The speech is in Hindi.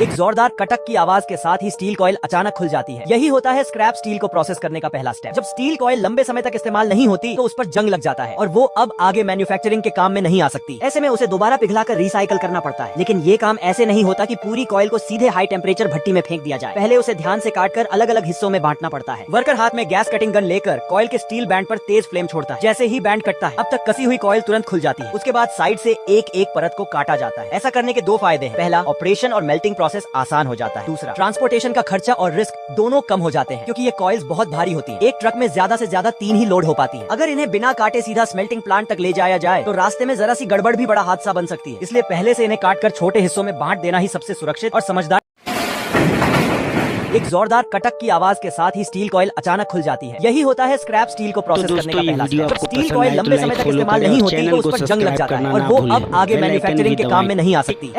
एक जोरदार कटक की आवाज के साथ ही स्टील कॉइल अचानक खुल जाती है। यही होता है स्क्रैप स्टील को प्रोसेस करने का पहला स्टेप। जब स्टील कॉइल लंबे समय तक इस्तेमाल नहीं होती तो उस पर जंग लग जाता है और वो अब आगे मैन्युफैक्चरिंग के काम में नहीं आ सकती। ऐसे में उसे दोबारा पिघलाकर रिसाइकल करना पड़ता है। लेकिन ये काम ऐसे नहीं होता कि पूरी कॉइल को सीधे हाई टेम्परेचर भट्टी में फेंक दिया जाए। पहले उसे ध्यान से काटकर अलग अलग हिस्सों में बांटना पड़ता है। वर्कर हाथ में गैस कटिंग गन लेकर कॉइल के स्टील बैंड पर तेज फ्लेम छोड़ता है। जैसे ही बैंड कटता है अब तक कसी हुई कॉइल तुरंत खुल जाती है। उसके बाद साइड से एक एक परत को काटा जाता है। ऐसा करने के दो फायदे हैं। पहला, ऑपरेशन और मेल्टिंग प्रोसेस आसान हो जाता है। दूसरा, ट्रांसपोर्टेशन का खर्चा और रिस्क दोनों कम हो जाते हैं क्योंकि ये कॉइल्स बहुत भारी होती हैं। एक ट्रक में ज्यादा से ज्यादा 3 ही लोड हो पाती है। अगर इन्हें बिना काटे सीधा स्मेल्टिंग प्लांट तक ले जाया जाए तो रास्ते में जरा सी गड़बड़ भी बड़ा हादसा बन सकती है। इसलिए पहले से इन्हें काटकर छोटे हिस्सों में बांट देना ही सबसे सुरक्षित और समझदार। एक जोरदार कटक की आवाज के साथ ही स्टील कॉइल अचानक खुल जाती है। यही होता है स्क्रैप स्टील को प्रोसेस करने का पहला स्टेप। जब स्टील कॉइल लंबे समय तक इस्तेमाल नहीं होती तो उस पर जंग लग जाता है और वो अब आगे मैन्युफैक्चरिंग के काम में नहीं आ सकती।